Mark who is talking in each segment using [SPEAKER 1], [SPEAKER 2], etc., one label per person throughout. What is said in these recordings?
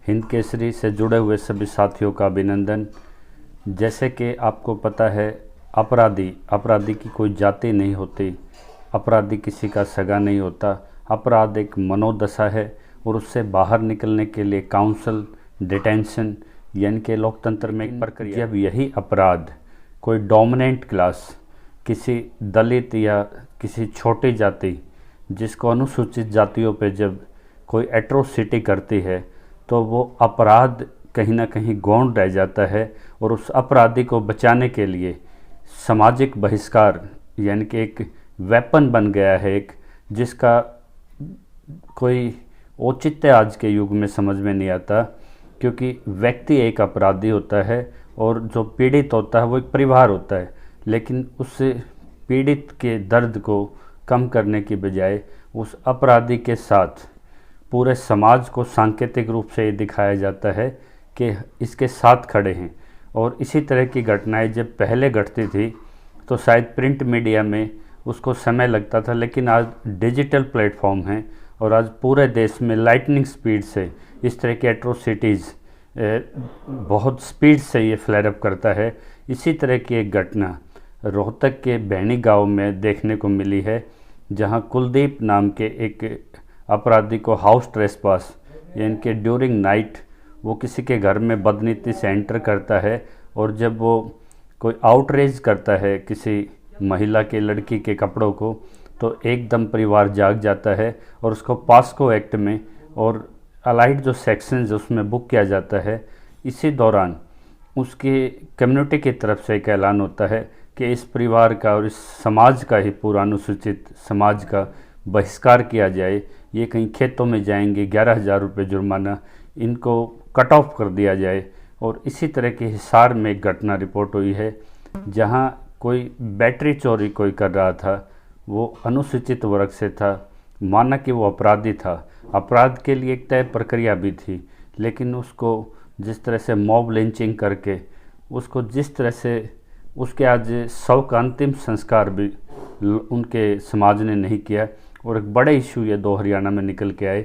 [SPEAKER 1] हिंद केसरी से जुड़े हुए सभी साथियों का अभिनंदन। जैसे कि आपको पता है, अपराधी की कोई जाति नहीं होती, अपराधी किसी का सगा नहीं होता। अपराध एक मनोदशा है और उससे बाहर निकलने के लिए काउंसल, डिटेंशन यानी कि लोकतंत्र में एक प्रक्रिया। जब यही अपराध कोई डोमिनेंट क्लास, किसी दलित या किसी छोटी जाति जिसको अनुसूचित जातियों पे जब कोई एट्रोसिटी करती है तो वो अपराध कहीं ना कहीं गौण रह जाता है और उस अपराधी को बचाने के लिए सामाजिक बहिष्कार यानी कि एक वेपन बन गया है, एक जिसका कोई औचित्य आज के युग में समझ में नहीं आता, क्योंकि व्यक्ति एक अपराधी होता है और जो पीड़ित होता है वो एक परिवार होता है। लेकिन उस पीड़ित के दर्द को कम करने की बजाय उस अपराधी के साथ पूरे समाज को सांकेतिक रूप से ये दिखाया जाता है कि इसके साथ खड़े हैं। और इसी तरह की घटनाएं जब पहले घटती थी तो शायद प्रिंट मीडिया में उसको समय लगता था, लेकिन आज डिजिटल प्लेटफॉर्म हैं और आज पूरे देश में लाइटनिंग स्पीड से इस तरह की एट्रोसिटीज़ बहुत स्पीड से ये फ्लेयर अप करता है। इसी तरह की एक घटना रोहतक के भैणी गांव में देखने को मिली है, जहां कुलदीप नाम के एक अपराधी को हाउस ट्रेसपास यानी कि ड्यूरिंग नाइट वो किसी के घर में बदनीति से एंटर करता है और जब वो कोई आउटरेज करता है किसी महिला के, लड़की के कपड़ों को, तो एकदम परिवार जाग जाता है और उसको पास्को एक्ट में और अलाइड जो सेक्शंस उसमें बुक किया जाता है। इसी दौरान उसकी कम्युनिटी की तरफ से एक ऐलान होता है कि इस परिवार का और इस समाज का ही, पूरा अनुसूचित समाज का बहिष्कार किया जाए। ये कहीं खेतों में जाएंगे, 11,000 रुपये जुर्माना, इनको कट ऑफ कर दिया जाए। और इसी तरह के हिसार में एक घटना रिपोर्ट हुई है जहां कोई बैटरी चोरी कोई कर रहा था, वो अनुसूचित वर्ग से था, माना कि वो अपराधी था, अपराध के लिए एक तय प्रक्रिया भी थी, लेकिन उसको जिस तरह से मॉब लिंचिंग करके उसको जिस तरह से उसके आज शव का अंतिम संस्कार भी उनके समाज ने नहीं किया। और एक बड़े इशू ये 2 हरियाणा में निकल के आए।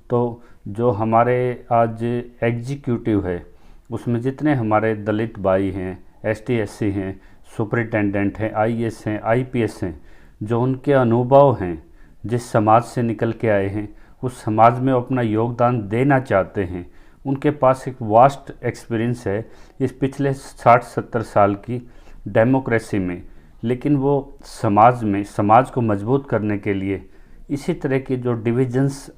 [SPEAKER 1] तो जो हमारे आज एग्जीक्यूटिव है उसमें जितने हमारे दलित भाई हैं, ST SC हैं, सुपरिटेंडेंट हैं, IAS हैं, IPS हैं, जो उनके अनुभव हैं, जिस समाज से निकल के आए हैं, उस समाज में अपना योगदान देना चाहते हैं, उनके पास एक वास्ट एक्सपीरियंस है इस पिछले 60-70 साल की डेमोक्रेसी में। लेकिन वो समाज को मजबूत करने के लिए इसी तरह की जो डिविजन्स,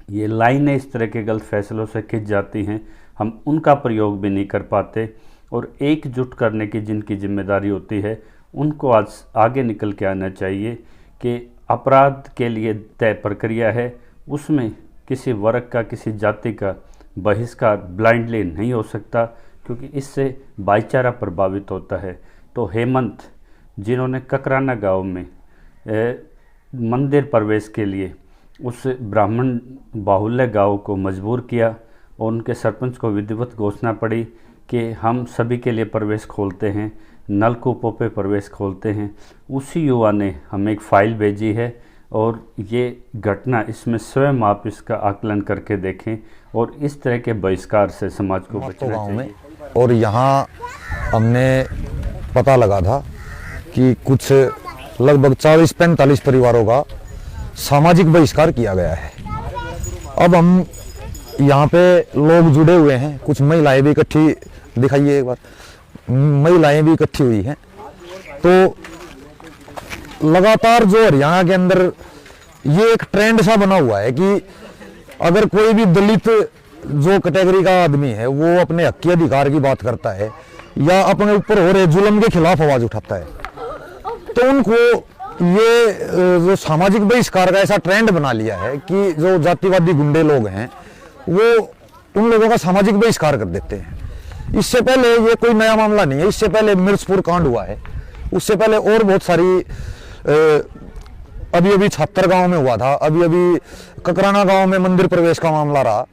[SPEAKER 1] ये लाइनें इस तरह के गलत फैसलों से खिंच जाती हैं, हम उनका प्रयोग भी नहीं कर पाते। और एकजुट करने की जिनकी जिम्मेदारी होती है उनको आज आगे निकल के आना चाहिए कि अपराध के लिए तय प्रक्रिया है, उसमें किसी वर्ग का, किसी जाति का बहिष्कार ब्लाइंडली नहीं हो सकता, क्योंकि इससे भाईचारा प्रभावित होता है। तो हेमंत, जिन्होंने ककराना गांव में मंदिर प्रवेश के लिए उस ब्राह्मण बाहुल्य गांव को मजबूर किया और उनके सरपंच को विधिवत घोषणा पड़ी कि हम सभी के लिए प्रवेश खोलते हैं, नलकूपों पे प्रवेश खोलते हैं, उसी युवा ने हमें एक फ़ाइल भेजी है। और ये घटना, इसमें स्वयं आप इसका आकलन करके देखें और इस तरह के बहिष्कार से समाज को बचना चाहिए।
[SPEAKER 2] और यहाँ हमने पता लगा था कि कुछ लगभग 40-45 परिवारों का सामाजिक बहिष्कार किया गया है। अब हम यहाँ पे लोग जुड़े हुए हैं, कुछ महिलाएं भी इकट्ठी, दिखाइए एक बार, महिलाएं भी इकट्ठी हुई हैं। तो लगातार जो हरियाणा के अंदर ये एक ट्रेंड सा बना हुआ है कि अगर कोई भी दलित जो कैटेगरी का आदमी है वो अपने हक के अधिकार की बात करता है या अपने ऊपर हो रहे जुल्म के खिलाफ आवाज उठाता है, तो उनको ये जो सामाजिक बहिष्कार का ऐसा ट्रेंड बना लिया है कि जो जातिवादी गुंडे लोग हैं वो उन लोगों का सामाजिक बहिष्कार कर देते हैं। इससे पहले ये कोई नया मामला नहीं है, इससे पहले मिर्चपुर कांड हुआ है, उससे पहले और बहुत सारी अभी छात्र गांव में हुआ था, अभी ककराना गांव में मंदिर प्रवेश का मामला रहा,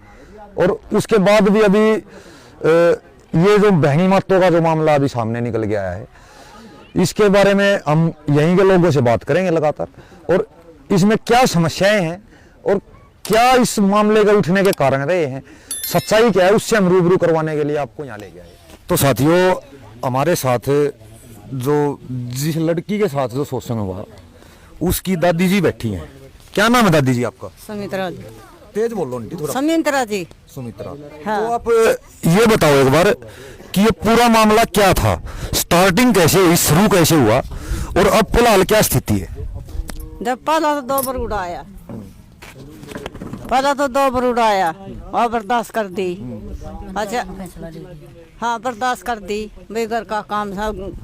[SPEAKER 2] और उसके बाद भी अभी ये जो बहनी मातों का जो मामला अभी सामने निकल गया है, इसके बारे में हम यहीं के लोगों से बात करेंगे लगातार, और इसमें क्या समस्याएं हैं और क्या इस मामले के उठने के कारण रहे हैं। सच्चाई क्या है उससे हम रूबरू करवाने के लिए आपको यहाँ लेके आए। तो साथियों, हमारे साथ जो जिस लड़की के साथ जो शोषण हुआ उसकी दादी जी बैठी हैं। क्या नाम है दादी जी आपका?
[SPEAKER 3] सुमित्रा जी।
[SPEAKER 2] तेज बोलो आंटी थोड़ा।
[SPEAKER 3] सुमित्रा जी।
[SPEAKER 2] सुमित्रा।
[SPEAKER 3] हाँ।
[SPEAKER 2] तो आप ये बताओ एक बार कि ये पूरा मामला क्या था, स्टार्टिंग कैसे हुई, शुरू कैसे हुआ और अब फिलहाल क्या स्थिति है?
[SPEAKER 3] जब पहला तो 2 बार उड़ाया, पहला तो 2 बार उड़ाया और बर्दाश्त कर दी। अच्छा, हाँ बर्दाश्त कर दी, बेघर का काम सब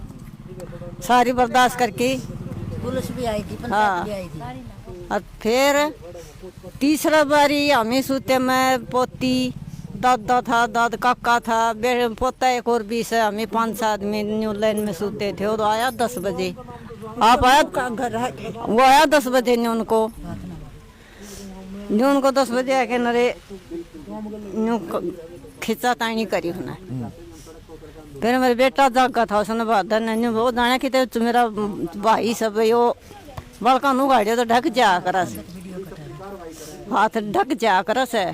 [SPEAKER 3] सारी बर्दाश्त करके
[SPEAKER 4] पुलिस भी आई थी,
[SPEAKER 3] हाँ।
[SPEAKER 4] पंचायत भी आई थी।
[SPEAKER 3] और फिर तीसरा बारी हमें सूते में पोती दादा था, दाद काका था, पोता एक और 20 है, हमें 5 आदमी न्यू लाइन में सूते थे। और आया 10 बजे, आप आया घर, वो आया 10 बजे न्यून को 10 बजे आके नरे न्यू खिंचा तानी करी होना। फिर मेरे बेटा जागा था, उसने बहादुर ने वो जाने की तो मेरा भाई सब यो बड़का नु गाड़िया तो ढक जा कर हाथ ढक जा कर से।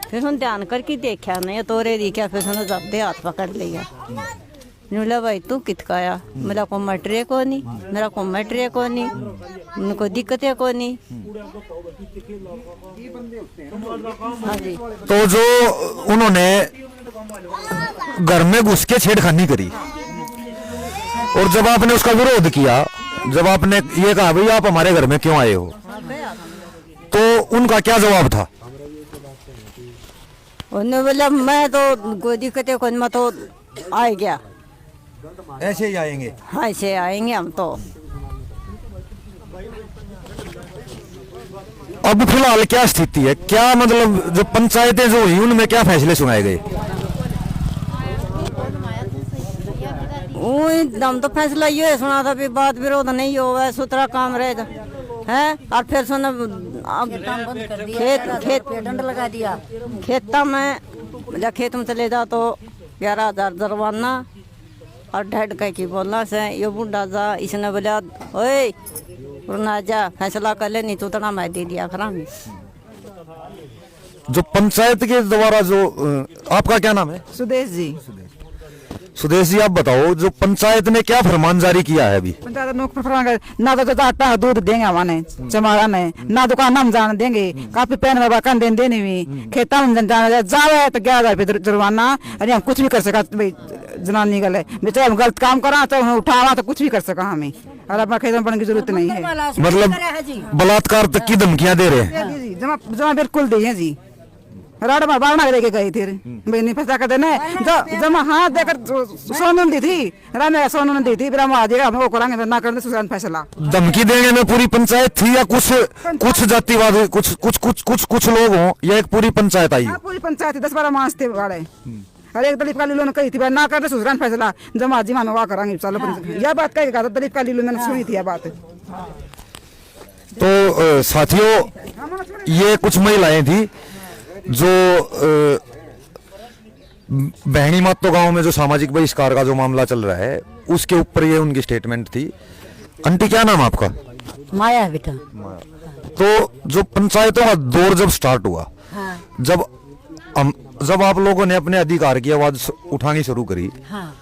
[SPEAKER 3] फिर उन ध्यान करके देखा नहीं तोरे दिखा, फिर उसने जब्दे हाथ पकड़ लिया। बोला भाई तू कितकाया? मेरा को मटरे को नहीं, मेरा को मटरे को नहीं, उनको दिक्कतें को नहीं। हाँ जी।
[SPEAKER 2] तो जो उन्होंने घर में घुस के छेड़खानी करी और जब आपने उसका विरोध किया, जब आपने ये कहा भाई आप हमारे घर में क्यों आए हो, तो उनका क्या जवाब था?
[SPEAKER 3] उन्होंने बोला मैं तो कोई दिक्कत है, मैं तो आ गया,
[SPEAKER 2] ऐसे ही आएंगे।
[SPEAKER 3] हाँ ऐसे आएंगे हम तो।
[SPEAKER 2] अब फिलहाल क्या स्थिति है, क्या मतलब जो पंचायतें जो हुई उनमें क्या फैसले सुनाए गए?
[SPEAKER 3] हम तो फैसला ये सुना था भी बात विरोध नहीं होगा, सुथरा काम रहेगा है। और फिर सुन खेत
[SPEAKER 4] दंड लगा दिया।
[SPEAKER 3] खेता में खेत में चले जा तो 11,000 जुर्माना और ढेड कह की बोलना से ये बुढ़ा जा। इसने बोला ओए ना जा, फैसला कर ले नहीं तो उतना मैं दे दिया खरा।
[SPEAKER 2] जो पंचायत के द्वारा जो आपका क्या नाम है?
[SPEAKER 5] सुदेश जी।
[SPEAKER 2] सुदेश जी, आप बताओ जो पंचायत ने क्या फरमान जारी किया है अभी?
[SPEAKER 5] पंचायत ने फरमान ना तो आटा दूध देंगे हमारे चमाड़ा ने, ना दुकान हम जाने देंगे, काफी पैन बाबा कान देने भी खेता में जाना जावे तो 11,000 रुपये जुर्माना। अरे हम कुछ भी कर सका जनानी गले चाहे हम गलत काम करा चाहे उठावा तो कुछ भी कर सका हमें, और अपना खेत में पड़ने की जरूरत नहीं है।
[SPEAKER 2] मतलब बलात्कार तक की धमकियां दे रहे हैं?
[SPEAKER 5] जमा बिल्कुल दी है जी। राड में बावना लेके गई थी नहीं फंसा कर देने जमा हाथ देकर सोनू दी थी, रामे सोनू दी थी, फिर हम आ जाएगा हम वो करेंगे ना करने सुशांत फैसला।
[SPEAKER 2] धमकी देने में पूरी पंचायत थी या कुछ जातिवाद कुछ लोग हों या एक पूरी पंचायत आई?
[SPEAKER 5] पूरी पंचायत 10-12 मास थे वाले। अरे एक दलीप का लीलो ने कही थी ना करने सुशांत फैसला, जमा जी में वहाँ करेंगे चलो। यह बात कही दलीप का लीलो मैंने सुनी थी यह बात।
[SPEAKER 2] तो साथियों, ये कुछ महिलाएं थी जो बहनी मातो गांव में जो सामाजिक बहिष्कार का जो मामला चल रहा है उसके ऊपर ये उनकी स्टेटमेंट थी। आंटी क्या नाम आपका?
[SPEAKER 4] माया बेटा।
[SPEAKER 2] तो जो पंचायतों का दौर जब स्टार्ट हुआ,
[SPEAKER 4] हाँ।
[SPEAKER 2] जब आप लोगों ने अपने अधिकार की आवाज उठानी शुरू करी,
[SPEAKER 4] हाँ।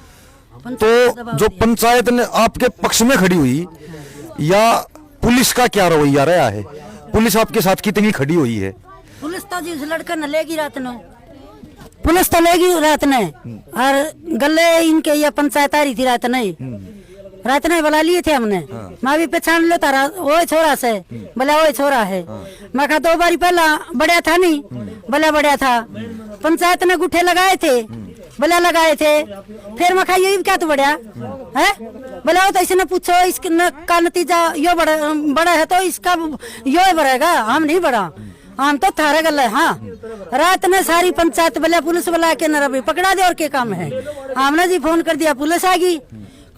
[SPEAKER 2] तो जो पंचायत ने आपके पक्ष में खड़ी हुई या पुलिस का क्या रवैया रहा है? पुलिस आपके साथ कितनी खड़ी हुई है?
[SPEAKER 4] पुलिस तो जी उस लड़के ने लेगी रात ने, पुलिस तो लेगी रात ने, और गले इनके ये पंचायत आ रही थी रात नहीं, रात ने बुला लिए थे हमने। मैं भी पहचान लो तारा वो छोरा से, बोला वो छोरा है। मैं कहा 2 बारी पहला बढ़िया था नहीं, बोला बढ़िया था। पंचायत ने गुठे लगाए थे, बोला लगाए थे। फिर मैं कहा ये क्या तो बढ़िया है, बोला वो तो इसने पूछो इसका नतीजा यो बड़ा है तो इसका यो बढ़ेगा, हम नहीं बढ़ा, हम तो थारे गल है। हाँ, रात में सारी पंचायत बोला पुलिस बुला के न पकड़ा दे और क्या काम है। हमने जी फोन कर दिया, पुलिस आ गई,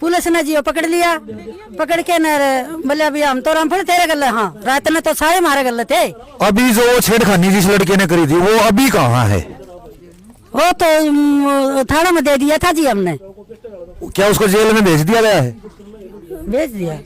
[SPEAKER 4] पुलिस ने जी पकड़ लिया, पकड़ के न बोले अभी हम तो राम फिर तेरे गल है। हाँ, रात में तो सारे मारे गल थे।
[SPEAKER 2] अभी जो छेड़खानी जिस लड़के ने करी थी वो अभी कहाँ है?
[SPEAKER 4] वो तो थाना में दे दिया था जी हमने।
[SPEAKER 2] क्या उसको जेल में भेज दिया गया है?
[SPEAKER 4] भेज दिया,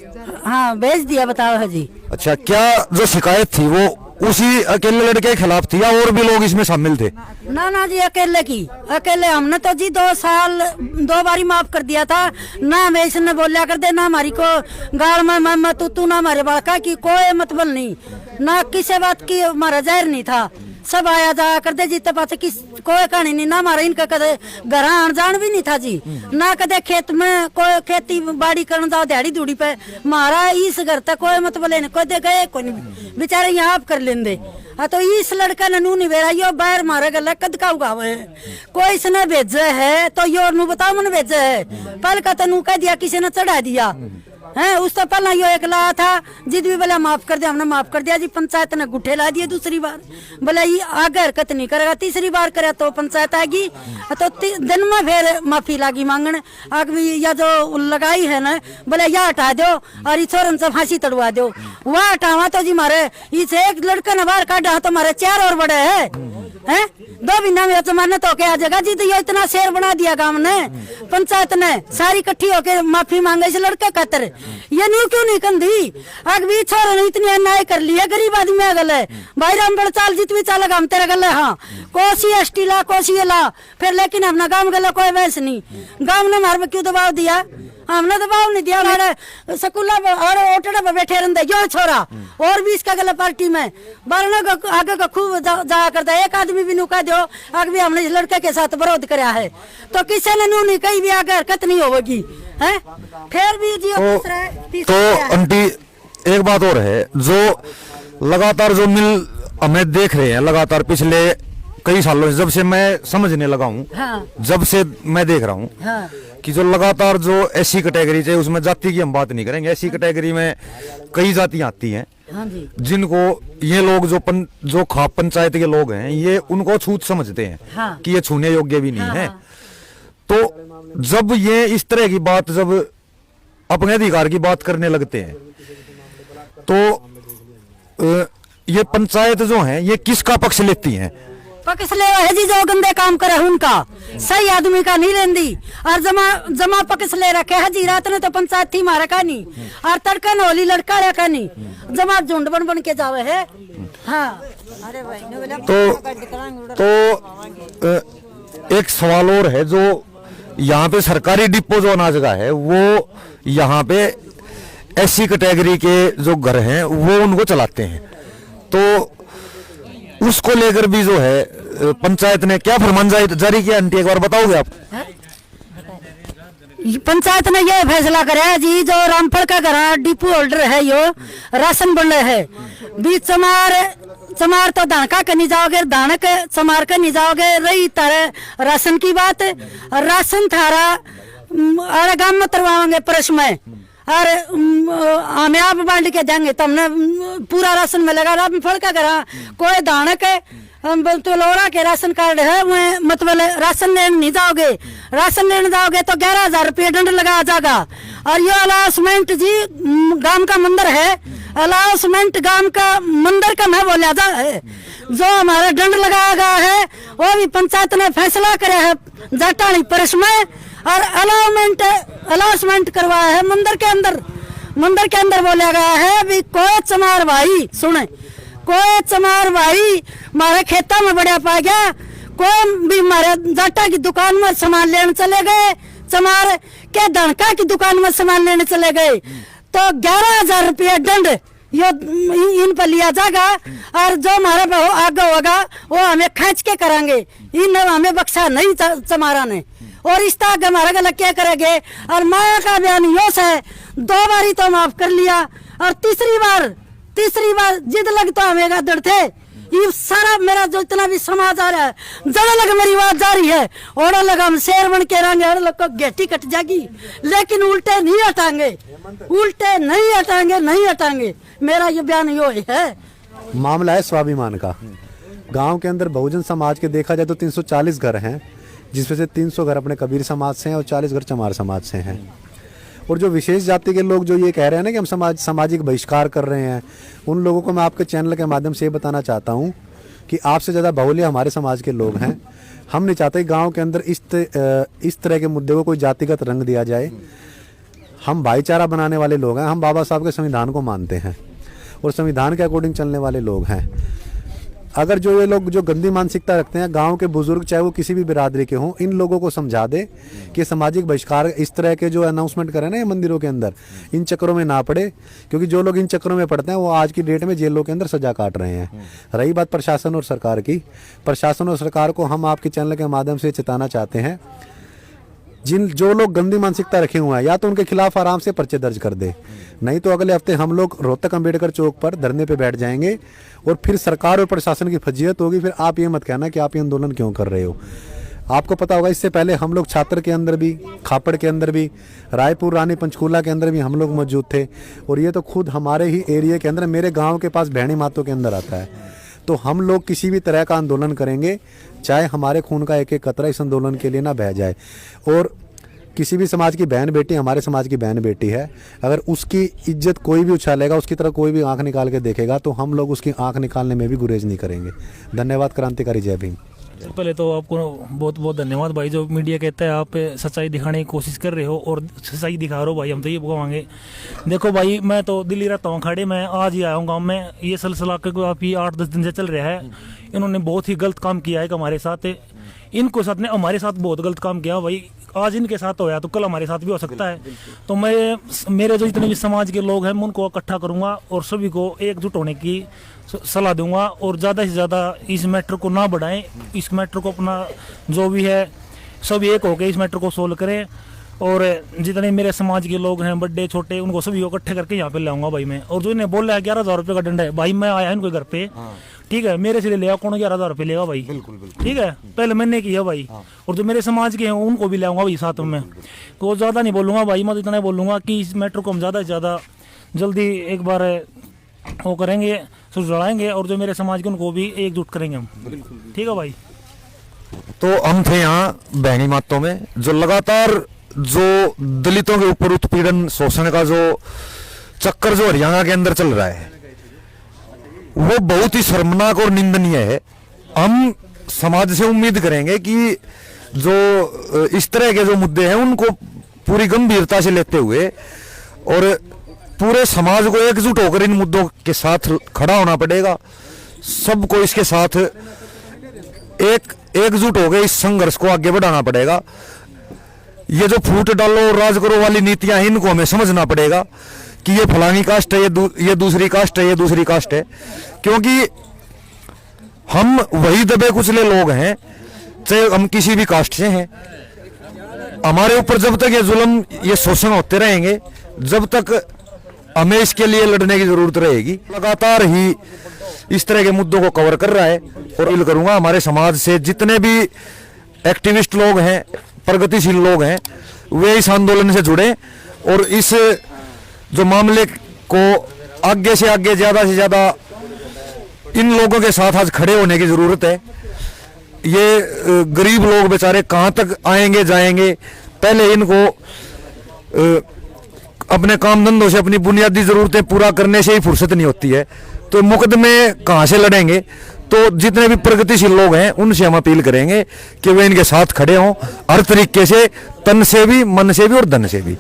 [SPEAKER 4] हाँ भेज दिया। बताओ है जी।
[SPEAKER 2] अच्छा, क्या जो शिकायत थी वो उसी अकेले लड़के के खिलाफ थी या और भी लोग इसमें शामिल थे?
[SPEAKER 4] ना जी, अकेले हमने तो जी 2 साल 2 बारी माफ कर दिया था ना। हमें इसने बोलिया कर दे ना, हमारी को गाल में तू ना हमारे बड़का की कोई मतलब नहीं, ना किसी बात की हमारा जहर नहीं था। सब आया जाया करते जीते पास किस कोई कहानी नहीं ना। हमारा इनका कदे घर आन जान भी नहीं था जी, ना कदे खेत में कोई खेती बाड़ी करने जाओ दिहाड़ी दूड़ी पे। हमारा इस घर तक कोई मतलब लेने कोई दे गए कोई नहीं, बेचारे यहाँ आप कर लेंदे। तो इस लड़का ने नू नहीं बेरा यो बाहर मारे गला कद का उगाव है, कोई इसने भेजे है तो यो नू बताओ मन भेजे है। पहले का तो नू कह दिया किसी ने चढ़ा दिया है, उस तो पहला यो एक लाया था जिद भी बोला माफ कर दिया, हमने माफ कर दिया जी। पंचायत ने गुठे ला दिए दूसरी बार, बोला ये आगे हरकत नहीं करेगा। तीसरी बार करे तो पंचायत आएगी तो दिन में फिर माफी लागी मांगने आग भी या जो लगाई है ना, बोले या हटा दो और छोरन से फांसी तड़वा दो। वह हटावा तो जी मारे इस एक लड़के ने बाहर काटा तो हमारे 4 और बड़े हैं 2 महीना में जमाने तो क्या जगह जी। तो ये इतना शेर बना दिया गांव ने, पंचायत ने सारी इकट्ठी होकर माफी मांगे इस लड़के खातर। ये न्यू क्यों नहीं कंधी आग भी छोरो ने इतनी अन्याय कर लिया, गरीब आदमी है गले भाई राम बड़ चाल जितवी चाल हम तेरे गले। हाँ कोसी एसटी ला कोसी ला फिर, लेकिन अपना गांव गले कोई वैस नहीं। गांव ने हमारे क्यों दबाव दिया? हमने दबाव नहीं दिया। हमारे स्कूल और ओटड़े पर बैठे रहते यो छोरा और भी इसका गला पार्टी में बारना आगे का खूब जाया करता है। एक आदमी भी नुका दो आगे भी हमने इस लड़के के साथ विरोध कराया है तो किसी ने नू नहीं कहीं भी आगे हरकत नहीं होगी है। फिर भी जी
[SPEAKER 2] तो आंटी एक बात और है, जो लगातार जो मिल हमें देख रहे हैं लगातार पिछले कई सालों से, जब से मैं समझने लगा हूँ,
[SPEAKER 4] हाँ।
[SPEAKER 2] जब से मैं देख रहा हूँ, हाँ। कि जो लगातार जो ऐसी कैटेगरी चाहिए उसमें जाति की हम बात नहीं करेंगे, ऐसी कैटेगरी में कई जातियां आती हैं, हाँ जी। जिनको ये लोग जो खाप पंचायत के लोग हैं ये उनको छूत समझते हैं, हाँ। कि ये छूने योग्य भी नहीं, हाँ, है, हाँ। तो जब ये इस तरह की बात जब अपने अधिकार की बात करने लगते हैं तो ये पंचायत जो है ये किसका पक्ष लेती हैं?
[SPEAKER 4] पक्ष ले है जी जो गंदे काम करे उनका, सही आदमी का नहीं लेंदी। और जमा पक्ष ले रखे है जी। रात ने तो पंचायत थी मारा का नहीं और तड़का न होली लड़का रखा नहीं, जमा झुंड बन के जावे है। हाँ अरे भाई
[SPEAKER 2] तो एक सवाल और है, जो यहाँ पे सरकारी डिपो जो अनाज का है वो यहाँ पे ऐसी कैटेगरी के जो घर हैं वो उनको चलाते हैं, तो उसको लेकर भी जो है पंचायत ने क्या फरमान जारी किया आंटी, एक बार बताओगे आप?
[SPEAKER 4] पंचायत ने ये फैसला करा है जी, जो रामफल का घर डिपो होल्डर है यो राशन बन रहे है बीच चमार तो दानका के नहीं जाओगे, दानक चमार के नहीं जाओगे। रही तारे राशन की बात, राशन थारा अरे गांव में तरवाओगे परस में और हमें आप बांट के देंगे तो हमने पूरा राशन मिलेगा। रामफल का घर कोई दानक तो लोड़ा के राशन कार्ड है वह मतलब राशन लेने नहीं जाओगे, राशन लेने जाओगे तो 11,000 रुपये दंड लगाया जाएगा। और ये अलाउंसमेंट जी गांव का मंदिर है, अलाउंसमेंट गांव का मंदिर का मैं बोला जा है, जो हमारा दंड लगाया गया है वो भी पंचायत ने फैसला करे है जाटानी परस में। और अलाउंसमेंट करवाया है मंदिर के अंदर बोला गया है भी कोई चमार भाई सुने, कोई चमार भाई हमारे खेतों में बढ़िया पा गया, कोई भी हमारे जाटा की दुकान में सामान लेने चले गए, चमार के दणका की दुकान में सामान लेने चले गए तो 11,000 रुपये दंड यो इन पर लिया जाएगा। और जो हमारे आगे होगा वो हमें खींच के करांगे, इन हमें बख्शा नहीं चमारा ने। और इस तरह हमारा गलत क्या करेंगे? और माया का बयान योश है 2 बारी तो माफ कर लिया और तीसरी बार जिद लग तो हमें दर्द थे। ये सारा मेरा जो इतना भी समाज आ रहा है ज्यादा लग मेरी बात जा रही है और लगा हम शेर बन के रहेंगे और लोग को गेटी कट जाएगी, लेकिन उल्टे नहीं हटाएंगे। मेरा ये बयान यो है।
[SPEAKER 6] मामला है स्वाभिमान का। गांव के अंदर बहुजन समाज के देखा जाए तो 340 घर हैं, जिसमें से 300 घर अपने कबीर समाज से हैं और 40 घर चमार समाज से हैं। और जो विशेष जाति के लोग जो ये कह रहे हैं ना कि हम सामाजिक बहिष्कार कर रहे हैं, उन लोगों को मैं आपके चैनल के माध्यम से ये बताना चाहता हूँ कि आपसे ज़्यादा बाहुल्य हमारे समाज के लोग हैं। हम नहीं चाहते गांव के अंदर इस तरह के मुद्दे को कोई जातिगत रंग दिया जाए। हम भाईचारा बनाने वाले लोग हैं, हम बाबा साहब के संविधान को मानते हैं और संविधान के अकॉर्डिंग चलने वाले लोग हैं। अगर जो ये लोग जो गंदी मानसिकता रखते हैं, गांव के बुजुर्ग चाहे वो किसी भी बिरादरी के हों, इन लोगों को समझा दे कि सामाजिक बहिष्कार इस तरह के जो अनाउंसमेंट करें ना ये मंदिरों के अंदर, इन चक्करों में ना पड़े, क्योंकि जो लोग इन चक्करों में पड़ते हैं वो आज की डेट में जेलों के अंदर सजा काट रहे हैं। रही बात प्रशासन और सरकार की, प्रशासन और सरकार को हम आपके चैनल के माध्यम से चेताना चाहते हैं, जो लोग गंदी मानसिकता रखे हुए हैं या तो उनके खिलाफ आराम से पर्चे दर्ज कर दे, नहीं तो अगले हफ्ते हम लोग रोहतक अंबेडकर चौक पर धरने पे बैठ जाएंगे और फिर सरकार और प्रशासन की फजीयत होगी। फिर आप ये मत कहना कि आप ये आंदोलन क्यों कर रहे हो। आपको पता होगा इससे पहले हम लोग छात्र के अंदर भी, खापड़ के अंदर भी, रायपुर रानी पंचकूला के अंदर भी हम लोग मौजूद थे, और ये तो खुद हमारे ही एरिया के अंदर, मेरे गाँव के पास भैणी मातों के अंदर आता है। तो हम लोग किसी भी तरह का आंदोलन करेंगे, चाहे हमारे खून का एक एक कतरा इस आंदोलन के लिए ना बह जाए। और किसी भी समाज की बहन बेटी हमारे समाज की बहन बेटी है, अगर उसकी इज्जत कोई भी उछालेगा, उसकी तरफ कोई भी आंख निकाल के देखेगा, तो हम लोग उसकी आंख निकालने में भी गुरेज नहीं करेंगे। धन्यवाद। क्रांतिकारी जय भीम।
[SPEAKER 7] पहले तो आपको बहुत बहुत धन्यवाद भाई, जो मीडिया कहता है आप सच्चाई दिखाने की कोशिश कर रहे हो और सच्चाई दिखा रहे हो भाई, हम तो ये कहेंगे। देखो भाई, मैं तो दिल्ली रहता हूँ खड़े, मैं आज ही आया हूँ गाँव में। ये सिलसिला काफ़ी 8-10 दिन से चल रहा है। इन्होंने बहुत ही गलत काम किया है हमारे साथ, इनको साथ ने हमारे साथ बहुत गलत काम किया भाई। आज इनके साथ होया तो कल हमारे साथ भी हो सकता है। तो मैं मेरे जो जितने भी समाज के लोग हैं मैं उनको इकट्ठा करूंगा और सभी को एकजुट होने की सलाह दूंगा, और ज़्यादा से ज़्यादा इस मैटर को ना बढ़ाएं, इस मैटर को अपना जो भी है सब एक होकर इस मैटर को सोल्व करें। और जितने मेरे समाज के लोग हैं बड़े छोटे, उनको सभी को इकट्ठे करके यहाँ पे ले आऊँगा भाई मैं। और जो इन्हें बोल रहा है 11,000 रुपये का दंड है भाई, मैं आया इनके घर पे, ठीक है, मेरे से ले लिया कौन 11,000 रुपये लेगा भाई, ठीक है, पहले मैंने किया भाई। और जो मेरे समाज के हैं उनको भी ले आऊँगा भाई साथ में। तो ज़्यादा नहीं बोलूँगा भाई, मैं तो इतना बोलूँगा कि इस मैटर को हम ज़्यादा से ज़्यादा जल्दी एक बार वो करेंगे, सुलझाएंगे, और जो मेरे समाज के उनको भी एकजुट करेंगे हम, ठीक है भाई।
[SPEAKER 2] तो हम थे यहाँ बहनी मातों में, जो लगातार जो दलितों के ऊपर उत्पीड़न शोषण का जो चक्कर जो हरियाणा के अंदर चल रहा है वो बहुत ही शर्मनाक और निंदनीय है। हम समाज से उम्मीद करेंगे कि जो इस तरह के जो मुद्दे हैं उनको पूरी गंभीरता से लेते हुए और पूरे समाज को एकजुट होकर इन मुद्दों के साथ खड़ा होना पड़ेगा। सबको इसके साथ एकजुट होकर इस संघर्ष को आगे बढ़ाना पड़ेगा। ये जो फूट डालो राज करो वाली नीतियां हैं इनको हमें समझना पड़ेगा कि ये फलानी कास्ट है, ये दूसरी कास्ट है, ये दूसरी कास्ट है, क्योंकि हम वही दबे कुचले लोग हैं, चाहे हम किसी भी कास्ट से हैं। हमारे ऊपर जब तक ये जुल्म, ये शोषण होते रहेंगे, जब तक हमें इसके लिए लड़ने की जरूरत रहेगी। लगातार ही इस तरह के मुद्दों को कवर कर रहा है और अपील करूंगा हमारे समाज से जितने भी एक्टिविस्ट लोग हैं, प्रगतिशील लोग हैं, वे इस आंदोलन से जुड़े और इस जो मामले को आगे से आगे ज्यादा से ज्यादा इन लोगों के साथ आज खड़े होने की जरूरत है। ये गरीब लोग बेचारे कहां तक आएंगे जाएंगे, पहले इनको अपने काम धंधों से अपनी बुनियादी जरूरतें पूरा करने से ही फुर्सत नहीं होती है, तो मुकदमे कहां से लड़ेंगे। तो जितने भी प्रगतिशील लोग हैं उनसे हम अपील करेंगे कि वे इनके साथ खड़े हों हर तरीके से, तन से भी, मन से भी और धन से भी।